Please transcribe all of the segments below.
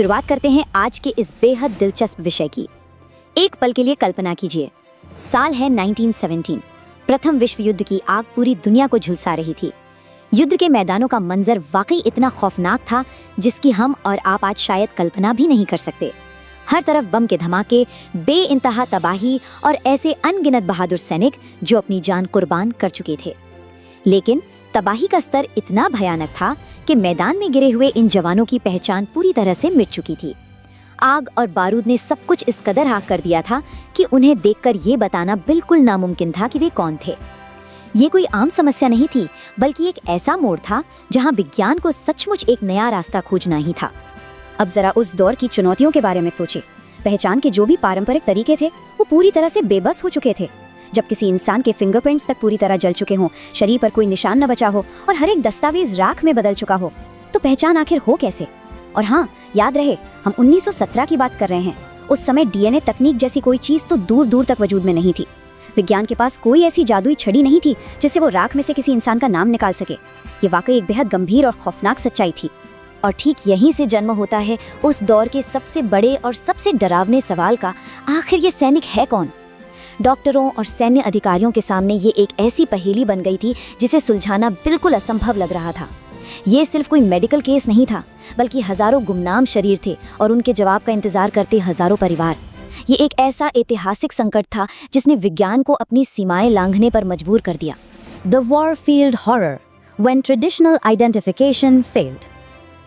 शुरुआत करते हैं आज के इस बेहद दिलचस्प विषय की। एक पल के लिए कल्पना कीजिए, साल है 1917। प्रथम विश्व युद्ध की आग पूरी दुनिया को झुलसा रही थी। युद्ध के मैदानों का मंजर वाकई इतना खौफनाक था जिसकी हम और आप आज शायद कल्पना भी नहीं कर सकते। हर तरफ बम के धमाके, बेइंतहा तबाही और ऐसे अनगिनत बहादुर सैनिक जो अपनी जान कुर्बान कर चुके थे। लेकिन तबाही का स्तर इतना भयानक था कि मैदान में गिरे हुए इन जवानों की पहचान पूरी तरह से मिट चुकी थी। आग और बारूद ने सब कुछ इस कदर आग कर दिया था कि उन्हें देखकर ये बताना बिल्कुल नामुमकिन था कि वे कौन थे। ये कोई आम समस्या नहीं थी, बल्कि एक ऐसा मोड़ था जहां विज्ञान को सचमुच एक नया रास्ता खोजना ही था। अब जरा उस दौर की चुनौतियों के बारे में सोचें। पहचान के जो भी पारंपरिक तरीके थे वो पूरी तरह से बेबस हो चुके थे। जब किसी इंसान के फिंगरप्रिंट्स तक पूरी तरह जल चुके हों, शरीर पर कोई निशान न बचा हो और हर एक दस्तावेज राख में बदल चुका हो, तो पहचान आखिर हो कैसे? और हाँ, याद रहे हम 1917 की बात कर रहे हैं। उस समय डीएनए तकनीक जैसी कोई चीज तो दूर दूर तक वजूद में नहीं थी। विज्ञान के पास कोई ऐसी जादुई छड़ी नहीं थी जिससे वो राख में से किसी इंसान का नाम निकाल सके। ये वाकई एक बेहद गंभीर और खौफनाक सच्चाई थी। और ठीक यहीं से जन्म होता है उस दौर के सबसे बड़े और सबसे डरावने सवाल का, आखिर ये सैनिक है कौन? डॉक्टरों और सैन्य अधिकारियों के सामने ये एक ऐसी पहेली बन गई थी जिसे सुलझाना बिल्कुल असंभव लग रहा था। ये सिर्फ कोई मेडिकल केस नहीं था, बल्कि हजारों गुमनाम शरीर थे और उनके जवाब का इंतजार करते हजारों परिवार। ये एक ऐसा ऐतिहासिक संकट था जिसने विज्ञान को अपनी सीमाएं लांघने पर मजबूर कर दिया। The warfield horror, when traditional identification failed.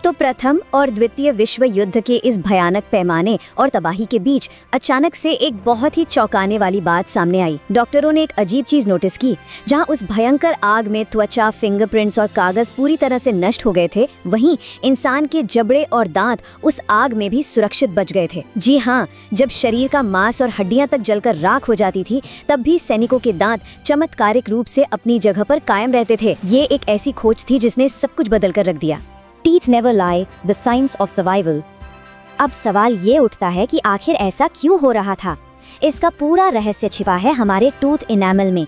तो प्रथम और द्वितीय विश्व युद्ध के इस भयानक पैमाने और तबाही के बीच अचानक से एक बहुत ही चौंकाने वाली बात सामने आई। डॉक्टरों ने एक अजीब चीज नोटिस की। जहां उस भयंकर आग में त्वचा, फिंगरप्रिंट्स और कागज पूरी तरह से नष्ट हो गए थे, वहीं इंसान के जबड़े और दांत उस आग में भी सुरक्षित बच गए थे। जी हाँ, जब शरीर का मांस और हड्डियां तक जलकर राख हो जाती थी, तब भी सैनिकों के दांत चमत्कारिक रूप से अपनी जगह पर कायम रहते थे। ये एक ऐसी खोज थी जिसने सब कुछ बदल कर रख दिया। Teeth never lie, the science of survival। अब सवाल ये उठता है कि आखिर ऐसा क्यों हो रहा था? इसका पूरा रहस्य छिपा है हमारे टूथ इनेमल में।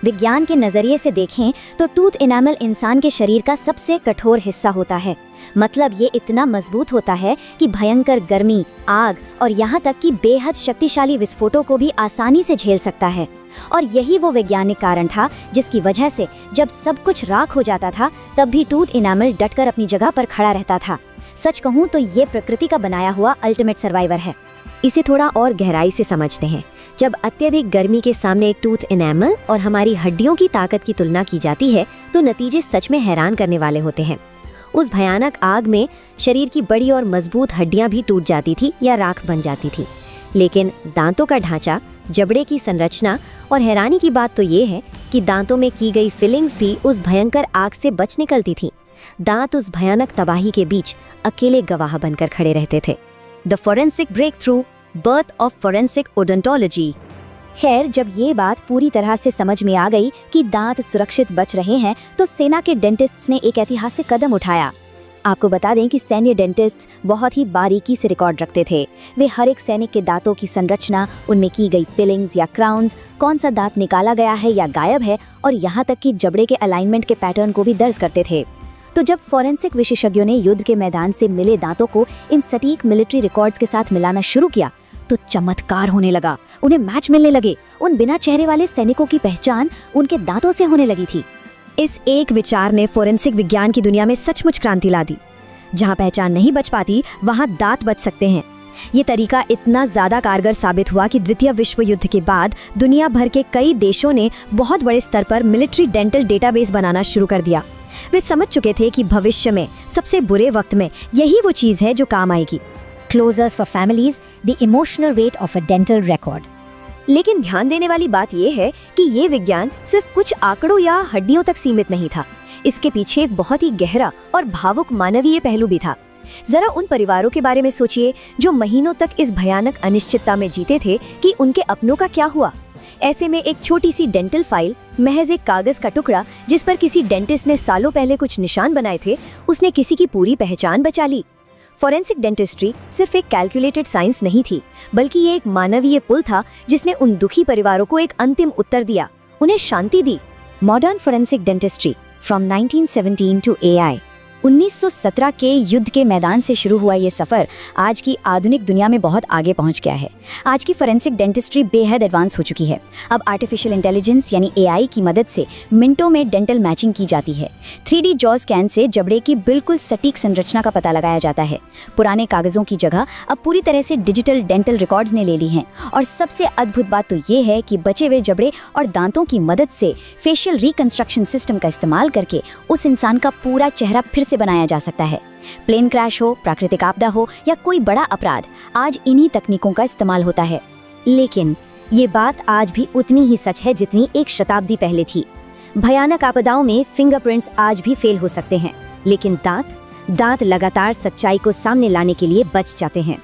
विज्ञान के नजरिए से देखें तो टूथ इनेमल इंसान के शरीर का सबसे कठोर हिस्सा होता है। मतलब ये इतना मजबूत होता है कि भयंकर गर्मी, आग और यहाँ तक कि बेहद शक्तिशाली विस्फोटों को भी आसानी से झेल सकता है। और यही वो वैज्ञानिक कारण था जिसकी वजह से जब सब कुछ राख हो जाता था, तब भी टूथ इनेमल डटकर अपनी जगह पर खड़ा रहता था। सच कहूँ तो ये प्रकृति का बनाया हुआ अल्टीमेट सर्वाइवर है। इसे थोड़ा और गहराई से समझते हैं। जब अत्यधिक गर्मी के सामने एक टूथ इनेमल और हमारी हड्डियों की ताकत की तुलना की जाती है, तो नतीजे सच में हैरान करने वाले होते हैं। उस भयानक आग में शरीर की बड़ी और मजबूत हड्डियां भी टूट जाती थी या राख बन जाती थी, लेकिन दांतों का ढांचा, जबड़े की संरचना और हैरानी की बात तो ये है कि दांतों में की गई फिलिंग्स भी उस भयंकर आग से बच निकलती थी। दांत उस भयानक तबाही के बीच अकेले गवाह बनकर खड़े रहते थे। The forensic breakthrough, birth of forensic odontology. खैर, जब ये बात पूरी तरह से समझ में आ गई कि दांत सुरक्षित बच रहे हैं, तो सेना के डेंटिस्ट्स ने एक ऐतिहासिक कदम उठाया। आपको बता दें कि सैन्य डेंटिस्ट्स बहुत ही बारीकी से रिकॉर्ड रखते थे। वे हर एक सैनिक के दांतों की संरचना, उनमें की गई फिलिंग्स या क्राउन्स, कौन सा दांत निकाला गया है या गायब है, और यहाँ तक कि जबड़े के अलाइनमेंट के पैटर्न को भी दर्ज करते थे। तो जब फॉरेंसिक विशेषज्ञों ने युद्ध के मैदान से मिले दांतों को इन सटीक मिलिट्री रिकॉर्ड्स के साथ मिलाना शुरू किया, तो चमत्कार होने लगा। उन्हें मैच मिलने लगे। उन बिना चेहरे वाले सैनिकों की पहचान उनके दांतों से होने लगी थी। इस एक विचार ने फोरेंसिक विज्ञान की दुनिया में सचमुच क्रांति ला दी। जहां पहचान नहीं बच पाती, वहां दांत बच सकते हैं। ये तरीका इतना ज्यादा कारगर साबित हुआ कि द्वितीय विश्व युद्ध के बाद दुनिया भर के कई देशों ने बहुत बड़े स्तर पर मिलिट्री डेंटल डेटाबेस बनाना शुरू कर दिया। वे समझ चुके थे कि भविष्य में सबसे बुरे वक्त में यही वो चीज है जो काम आएगी। Closures for families, the emotional weight of a dental record। लेकिन ध्यान देने वाली बात यह है कि ये विज्ञान सिर्फ कुछ आंकड़ों या हड्डियों तक सीमित नहीं था। इसके पीछे एक बहुत ही गहरा और भावुक मानवीय पहलू भी था। जरा उन परिवारों के बारे में सोचिए जो महीनों तक इस भयानक अनिश्चितता में जीते थे कि उनके अपनों का क्या हुआ। ऐसे में एक छोटी सी डेंटल फाइल, महज एक कागज का टुकड़ा जिस पर किसी डेंटिस्ट ने सालों पहले कुछ निशान बनाए थे, उसने किसी की पूरी पहचान बचा ली। फोरेंसिक डेंटिस्ट्री सिर्फ एक कैलकुलेटेड साइंस नहीं थी, बल्कि ये एक मानवीय पुल था जिसने उन दुखी परिवारों को एक अंतिम उत्तर दिया, उन्हें शांति दी। Modern forensic dentistry from 1917 to AI। 1917 के युद्ध के मैदान से शुरू हुआ ये सफ़र आज की आधुनिक दुनिया में बहुत आगे पहुंच गया है। आज की फोरेंसिक डेंटिस्ट्री बेहद एडवांस हो चुकी है। अब आर्टिफिशियल इंटेलिजेंस यानी एआई की मदद से मिनटों में डेंटल मैचिंग की जाती है। 3D जॉ स्कैन से जबड़े की बिल्कुल सटीक संरचना का पता लगाया जाता है। पुराने कागजों की जगह अब पूरी तरह से डिजिटल डेंटल रिकॉर्ड्स ने ले ली हैं। और सबसे अद्भुत बात तो ये है कि बचे हुए जबड़े और दांतों की मदद से फेशियल रिकंस्ट्रक्शन सिस्टम का इस्तेमाल करके उस इंसान का पूरा चेहरा फिर से बनाया जा सकता है। प्लेन क्रैश हो, प्राकृतिक आपदा हो या कोई बड़ा अपराध, आज इन्हीं तकनीकों का इस्तेमाल होता है। लेकिन ये बात आज भी उतनी ही सच है जितनी एक शताब्दी पहले थी। भयानक आपदाओं में फिंगरप्रिंट्स आज भी फेल हो सकते हैं, लेकिन दांत लगातार सच्चाई को सामने लाने के लिए बच जाते हैं।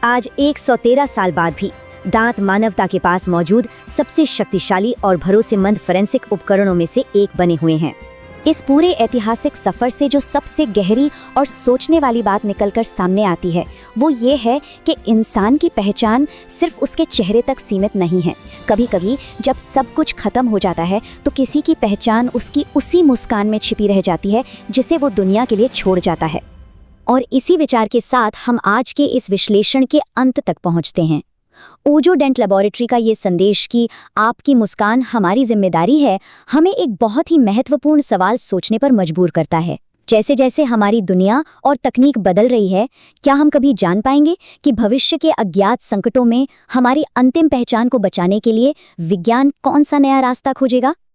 आज 113 साल बाद भी दांत मानवता के पास मौजूद सबसे शक्तिशाली और भरोसेमंद फोरेंसिक उपकरणों में से एक बने हुए हैं। इस पूरे ऐतिहासिक सफर से जो सबसे गहरी और सोचने वाली बात निकलकर सामने आती है वो ये है कि इंसान की पहचान सिर्फ उसके चेहरे तक सीमित नहीं है। कभी-कभी जब सब कुछ खत्म हो जाता है तो किसी की पहचान उसकी उसी मुस्कान में छिपी रह जाती है जिसे वो दुनिया के लिए छोड़ जाता है। और इसी विचार के साथ हम आज के इस विश्लेषण के अंत तक पहुंचते हैं। ओजो डेंट लैबोरेटरी का ये संदेश कि आपकी मुस्कान हमारी जिम्मेदारी है, हमें एक बहुत ही महत्वपूर्ण सवाल सोचने पर मजबूर करता है। जैसे जैसे हमारी दुनिया और तकनीक बदल रही है, क्या हम कभी जान पाएंगे कि भविष्य के अज्ञात संकटों में हमारी अंतिम पहचान को बचाने के लिए विज्ञान कौन सा नया रास्ता खोजेगा?